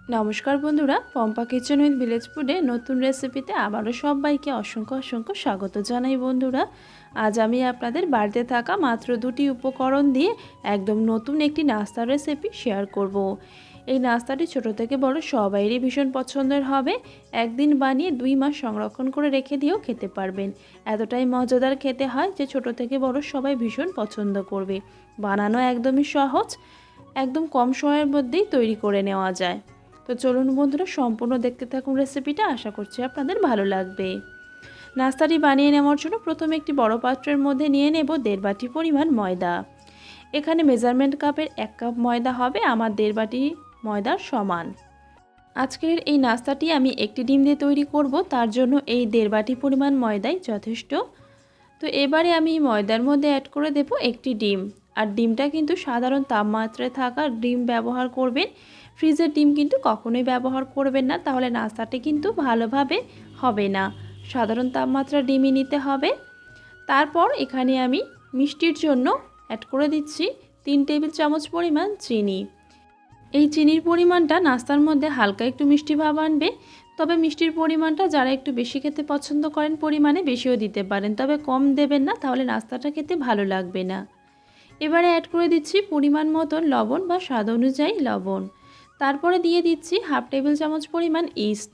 নমস্কার বন্ধুরা, Pampa kitchen with village ফুডে নতুন রেসিপিতে আবারও সবাইকে অসংখ্য স্বাগত জানাই। বন্ধুরা, আজ আমি আপনাদের বাড়িতে থাকা মাত্র দুটি উপকরণ দিয়ে একদম নতুন একটি নাস্তার রেসিপি শেয়ার করব। এই নাস্তাটি ছোট থেকে বড় সবাইরই ভীষণ পছন্দের হবে। একদিন বানিয়ে 2 মাস সংরক্ষণ করে রেখে দিয়েও খেতে পারবেন। এতটাই মজাদার খেতে হয় যে ছোট থেকে বড় সবাই ভীষণ পছন্দ করবে। বানানো একদমই সহজ, একদম কম সময়ের মধ্যেই তৈরি করে নেওয়া যায়। তো চলুন বন্ধুরা, সম্পূর্ণ দেখতে থাকুন রেসিপিটা। আশা করছি আপনাদের ভালো লাগবে। নাস্তাটি বানিয়ে নেওয়ার জন্য প্রথমে একটি বড় পাত্রের মধ্যে নিয়ে নেব 1.5 বাটি পরিমাণ ময়দা। এখানে মেজারমেন্ট কাপের 1 কাপ ময়দা হবে আমার 1.5 বাটি ময়দার সমান। আজকের এই নাস্তাটি আমি একটি ডিম দিয়ে তৈরি করব, তার জন্য এই 1.5 বাটি পরিমাণ ময়দাই যথেষ্ট। তো এবারে আমি ময়দার মধ্যে অ্যাড করে দেব একটি ডিম। আর ডিমটা কিন্তু সাধারণ তাপমাত্রায় থাকা ডিম ব্যবহার করবেন। ফ্রিজের ডিম কিন্তু কখনোই ব্যবহার করবেন না, তাহলে নাস্তাটি কিন্তু ভালোভাবে হবে না। সাধারণ তাপমাত্রার ডিমই নিতে হবে। তারপর এখানে আমি মিষ্টির জন্য অ্যাড করে দিচ্ছি 3 টেবিল চামচ পরিমাণ চিনি। এই চিনির পরিমাণটা নাস্তার মধ্যে হালকা একটু মিষ্টি ভাব আনবে। তবে মিষ্টির পরিমাণটা যারা একটু বেশি খেতে পছন্দ করেন পরিমাণে বেশিও দিতে পারেন, তবে কম দেবেন না, তাহলে নাস্তাটা খেতে ভালো লাগবে না। এবারে অ্যাড করে দিচ্ছি পরিমাণ মতন লবণ বা স্বাদ অনুযায়ী লবণ। তারপরে দিয়ে দিচ্ছি 1/2 টেবিল চামচ পরিমাণ ইস্ট।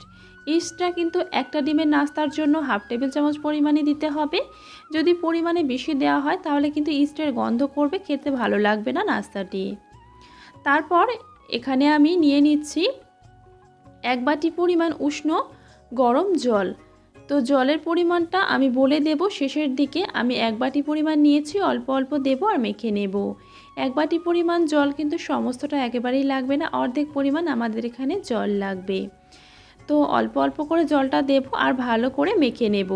ইস্টটা কিন্তু একটা ডিমের নাস্তার জন্য 1/2 টেবিল চামচ পরিমাণে দিতে হবে। যদি পরিমাণে বেশি দেওয়া হয় তাহলে কিন্তু ইস্টের গন্ধ করবে, খেতে ভালো লাগবে না নাস্তাটি। তারপর এখানে আমি নিয়ে নিচ্ছি 1 বাটি পরিমাণ উষ্ণ গরম জল। তো জলের পরিমাণটা আমি বলে দেব শেষের দিকে। আমি 1 বাটি পরিমাণ নিয়েছি, অল্প অল্প দেব আর মেখে নেব। 1 বাটি পরিমাণ জল কিন্তু সমস্তটা একেবারেই লাগবে না, অর্ধেক পরিমাণ আমাদের এখানে জল লাগবে। তো অল্প অল্প করে জলটা দেব আর ভালো করে মেখে নেব।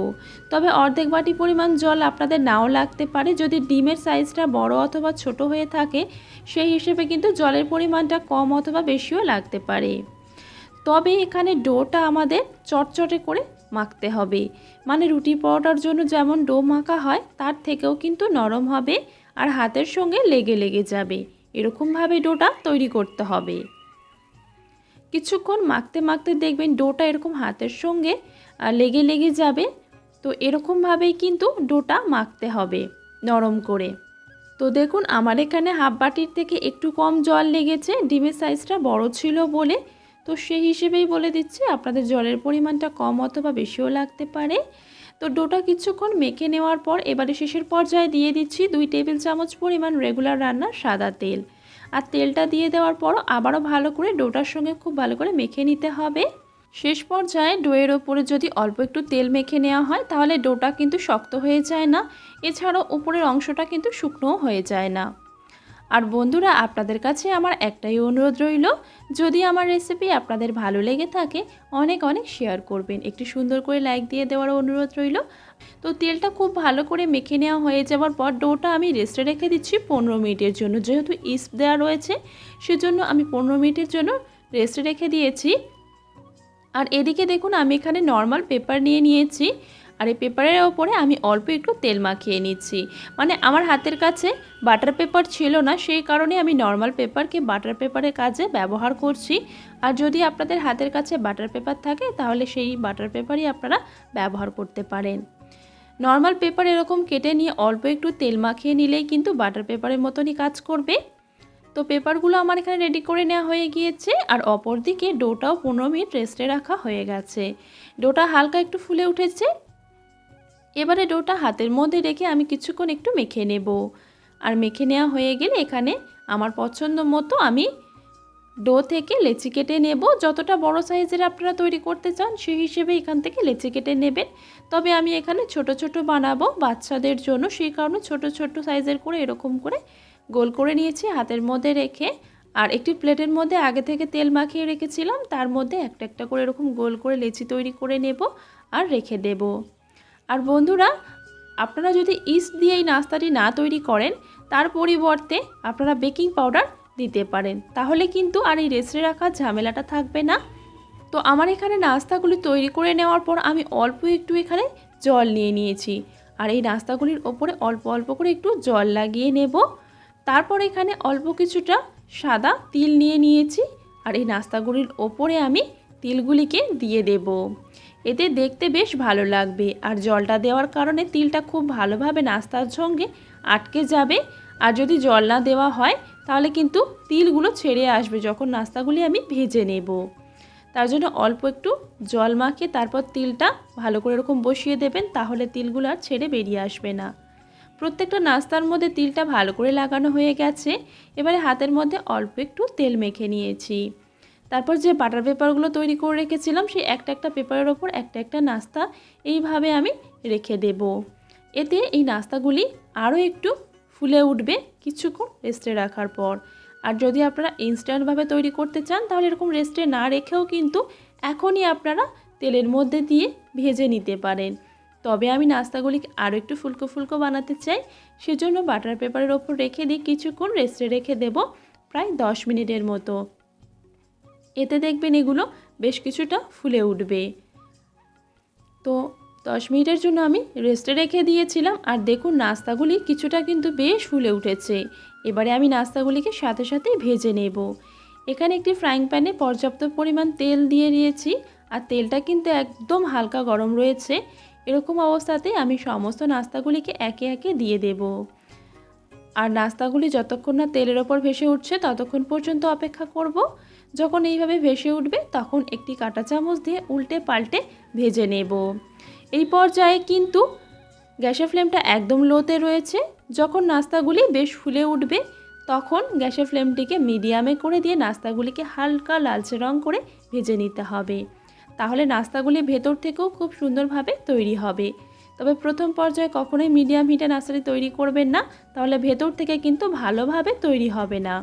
তবে অর্ধেক বাটি পরিমাণ জল আপনাদের নাও লাগতে পারে, যদি ডিমের সাইজটা বড় অথবা ছোট হয়ে থাকে সেই হিসেবে কিন্তু জলের পরিমাণটা কম অথবা বেশিও লাগতে পারে। তবে এখানে ডোটা আমাদের চটচটে করে মাখতে হবে, মানে রুটি পরোটার জন্য যেমন ডো মাখা হয় তার থেকেও কিন্তু নরম হবে আর হাতের সঙ্গে লেগে লেগে যাবে, এরকমভাবে ডোটা তৈরি করতে হবে। কিছুক্ষণ মাখতে মাখতে দেখবেন ডোটা এরকম হাতের সঙ্গে লেগে লেগে যাবে। তো এরকমভাবেই কিন্তু ডোটা মাখতে হবে নরম করে। তো দেখুন আমার এখানে 1/2 বাটির থেকে একটু কম জল লেগেছে, ডিমের সাইজটা বড় ছিল বলে। তো সেই হিসেবেই বলে দিচ্ছি, আপনাদের জলের পরিমাণটা কম অথবা বেশিও লাগতে পারে। তো ডোটা কিছুক্ষণ মেখে নেওয়ার পর এবারে শেষের পর্যায়ে দিয়ে দিচ্ছি 2 টেবিল চামচ পরিমাণ রেগুলার রান্নার সাদা তেল। আর তেলটা দিয়ে দেওয়ার পর আবারও ভালো করে ডোটার সঙ্গে খুব ভালো করে মেখে নিতে হবে। শেষ পর্যায়ে ডোয়ের ওপরে যদি অল্প একটু তেল মেখে নেওয়া হয় তাহলে ডোটা কিন্তু শক্ত হয়ে যায় না, এছাড়াও উপরের অংশটা কিন্তু শুকনোও হয়ে যায় না। আর বন্ধুরা, আপনাদের কাছে আমার একটাই অনুরোধ রইল, যদি আমার রেসিপি আপনাদের ভালো লেগে থাকে অনেক অনেক শেয়ার করবেন, একটু সুন্দর করে লাইক দিয়ে দেওয়ার অনুরোধ রইল। তো তেলটা খুব ভালো করে মেখে নেওয়া হয়ে যাওয়ার পর ডোটা আমি রেস্টে রেখে দিচ্ছি 15 মিনিটের জন্য। যেহেতু ইস্ট দেওয়া রয়েছে সেজন্য আমি 15 মিনিটের জন্য রেস্টে রেখে দিয়েছি। আর এদিকে দেখুন আমি এখানে নর্মাল পেপার নিয়ে নিয়েছি, আর এই পেপারের ওপরে আমি অল্প একটু তেল মাখিয়ে নিচ্ছি। মানে আমার হাতের কাছে বাটার পেপার ছিল না, সেই কারণে আমি নর্মাল পেপারকে বাটার পেপারের কাজে ব্যবহার করছি। আর যদি আপনাদের হাতের কাছে বাটার পেপার থাকে তাহলে সেই বাটার পেপারই আপনারা ব্যবহার করতে পারেন। নর্মাল পেপার এরকম কেটে নিয়ে অল্প একটু তেল মাখিয়ে নিলেই কিন্তু বাটার পেপারের মতনই কাজ করবে। তো পেপারগুলো আমার এখানে রেডি করে নেওয়া হয়ে গিয়েছে, আর অপর দিকে ডোটাও 15 মিনিট রেস্টে রাখা হয়ে গেছে। ডোটা হালকা একটু ফুলে উঠেছে। এবারে ডোটা হাতের মধ্যে রেখে আমি কিছুক্ষণ একটু মেখে নেব। আর মেখে নেওয়া হয়ে গেলে এখানে আমার পছন্দ মতো আমি ডো থেকে লেচি কেটে নেব। যতটা বড় সাইজের আপনারা তৈরি করতে চান সেই হিসেবে এখান থেকে লেচি কেটে নেবেন। তবে আমি এখানে ছোট ছোট বানাবো বাচ্চাদের জন্য, সেই কারণে ছোট ছোট সাইজের করে এরকম করে গোল করে নিয়েছি হাতের মধ্যে রেখে। আর একটি প্লেটের মধ্যে আগে থেকে তেল মাখিয়ে রেখেছিলাম, তার মধ্যে একটা একটা করে এরকম গোল করে লেচি তৈরি করে নেব আর রেখে দেব। আর বন্ধুরা, আপনারা যদি ইস্ট দিয়ে এই নাস্তাটি না তৈরি করেন তার পরিবর্তে আপনারা বেকিং পাউডার দিতে পারেন, তাহলে কিন্তু আর এই রেস্টে রাখার ঝামেলাটা থাকবে না। তো আমার এখানে নাস্তাগুলি তৈরি করে নেওয়ার পর আমি অল্প একটু এখানে জল নিয়ে নিয়েছি, আর এই নাস্তাগুলির ওপরে অল্প অল্প করে একটু জল লাগিয়ে নেব। তারপর এখানে অল্প কিছুটা সাদা তিল নিয়ে নিয়েছি, আর এই নাস্তাগুলির ওপরে আমি তিলগুলিকে দিয়ে দেব। এতে দেখতে বেশ ভালো লাগবে, আর জলটা দেওয়ার কারণে তিলটা খুব ভালোভাবে নাস্তার সঙ্গে আটকে যাবে। আর যদি জল না দেওয়া হয় তাহলে কিন্তু তিলগুলো ছেড়ে আসবে যখন নাস্তাগুলি আমি ভেজে নেব। তার জন্য অল্প একটু জল মাখিয়ে তারপর তিলটা ভালো করে এরকম বসিয়ে দেবেন, তাহলে তিলগুলো আর ছেড়ে বেরিয়ে আসবে না। প্রত্যেকটা নাস্তার মধ্যে তিলটা ভালো করে লাগানো হয়ে গেছে। এবারে হাতের মধ্যে অল্প একটু তেল মেখে নিয়েছি। তারপর যে বাটার পেপারগুলো তৈরি করে রেখেছিলাম সেই একটা একটা পেপারের ওপর একটা একটা নাস্তা এইভাবে আমি রেখে দেব। এতে এই নাস্তাগুলি আরও একটু ফুলে উঠবে কিছুক্ষণ রেস্টে রাখার পর। আর যদি আপনারা ইনস্ট্যান্টভাবে তৈরি করতে চান তাহলে এরকম রেস্টে না রেখেও কিন্তু এখনই আপনারা তেলের মধ্যে দিয়ে ভেজে নিতে পারেন। তবে আমি নাস্তাগুলিকে আরও একটু ফুলকো ফুলকো বানাতে চাই, সেজন্য বাটার পেপারের ওপর রেখে দিয়ে কিছুক্ষণ রেস্টে রেখে দেব, প্রায় 10 মিনিটের মতো। এতে দেখবেন এগুলো বেশ কিছুটা ফুলে উঠবে। তো 10 মিনিটের জন্য আমি রেস্টে রেখে দিয়েছিলাম, আর দেখুন নাস্তাগুলি কিছুটা কিন্তু বেশ ফুলে উঠেছে। এবারে আমি নাস্তাগুলিকে সাথে সাথেই ভেজে নেব। এখানে একটি ফ্রাইং প্যানে পর্যাপ্ত পরিমাণ তেল দিয়ে দিয়েছি, আর তেলটা কিন্তু একদম হালকা গরম রয়েছে। এরকম অবস্থাতে আমি সমস্ত নাস্তাগুলিকে একে একে দিয়ে দেব। আর নাস্তাগুলি যতক্ষণ না তেলের ওপর ভেসে উঠছে ততক্ষণ পর্যন্ত অপেক্ষা করব। যখন এইভাবে ভেসে উঠবে তখন একটি কাঁটা চামচ দিয়ে উল্টে পাল্টে ভেজে নেব। এই পর্যায়ে কিন্তু গ্যাসের ফ্লেমটা একদম লোতে রয়েছে। যখন নাস্তাগুলি বেশ ফুলে উঠবে তখন গ্যাসের ফ্লেমটিকে মিডিয়ামে করে দিয়ে নাস্তাগুলিকে হালকা লালচে রং করে ভেজে নিতে হবে। তাহলে নাস্তাগুলি ভেতর থেকেও খুব সুন্দরভাবে তৈরি হবে। তবে প্রথম পর্যায়ে কখনোই মিডিয়াম হিটে নাস্তাটি তৈরি করবেন না, তাহলে ভেতর থেকে কিন্তু ভালোভাবে তৈরি হবে না।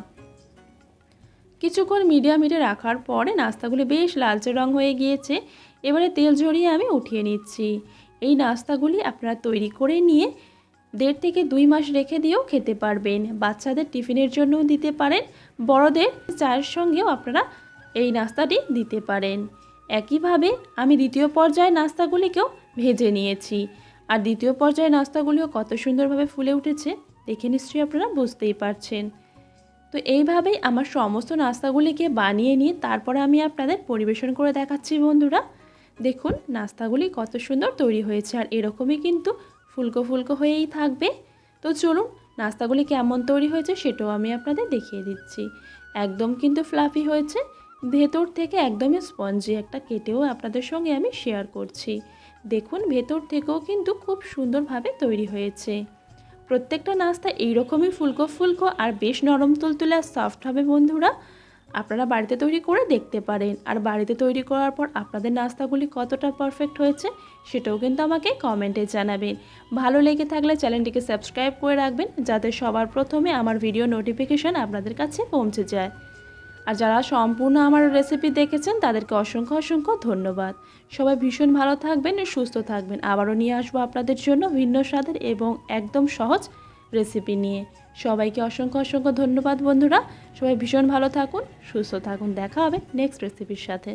কিছুক্ষণ মিডিয়াম হিটে রাখার পরে নাস্তাগুলি বেশ লালচে রং হয়ে গিয়েছে। এবারে তেল ঝরিয়ে আমি উঠিয়ে নিচ্ছি। এই নাস্তাগুলি আপনারা তৈরি করে নিয়ে 1.5 থেকে 2 মাস রেখে দিয়েও খেতে পারবেন। বাচ্চাদের টিফিনের জন্যও দিতে পারেন, বড়দের চায়ের সঙ্গেও আপনারা এই নাস্তাটি দিতে পারেন। একইভাবে আমি দ্বিতীয় পর্যায়ে নাস্তাগুলিকেও ভেজে নিয়েছি, আর দ্বিতীয় পর্যায়ে নাস্তাগুলিও কত সুন্দরভাবে ফুলে উঠেছে দেখে নিশ্চয়ই আপনারা বুঝতেই পারছেন। তো এইভাবেই আমার সমস্ত নাস্তাগুলিকে বানিয়ে নিয়ে তারপরে আমি আপনাদের পরিবেশন করে দেখাচ্ছি বন্ধুরা। দেখুন নাস্তাগুলি কত সুন্দর তৈরি হয়েছে, আর এরকমই কিন্তু ফুলকো ফুলকো হয়েই থাকবে। তো চলুন নাস্তাগুলি কেমন তৈরি হয়েছে সেটাও আমি আপনাদের দেখিয়ে দিচ্ছি। একদম কিন্তু ফ্লাফি হয়েছে, ভেতর থেকে একদমই স্পঞ্জি। একটা কেটেও আপনাদের সঙ্গে আমি শেয়ার করছি। দেখুন ভেতর থেকেও কিন্তু খুব সুন্দরভাবে তৈরি হয়েছে। প্রত্যেকটা নাস্তা এইরকমই ফুলকো ফুলকো আর বেশ নরম তুলতুলে আর সফট হবে বন্ধুরা। আপনারা বাড়িতে তৈরি করে দেখতে পারেন, আর বাড়িতে তৈরি করার পর আপনাদের নাস্তাগুলি কতটা পারফেক্ট হয়েছে সেটাও কিন্তু আমাকে কমেন্টে জানাবেন। ভালো লেগে থাকলে চ্যানেলটিকে সাবস্ক্রাইব করে রাখবেন, যাতে সবার প্রথমে আমার ভিডিও নোটিফিকেশান আপনাদের কাছে পৌঁছে যায়। আর যারা সম্পূর্ণ আমার রেসিপি দেখেছেন তাদেরকে অসংখ্য অসংখ্য ধন্যবাদ। সবাই ভীষণ ভালো থাকবেন, সুস্থ থাকবেন। আবারও নিয়ে আসবো আপনাদের জন্য ভিন্ন স্বাদের এবং একদম সহজ রেসিপি নিয়ে। সবাইকে অসংখ্য অসংখ্য ধন্যবাদ বন্ধুরা। সবাই ভীষণ ভালো থাকুন, সুস্থ থাকুন। দেখা হবে নেক্সট রেসিপির সাথে।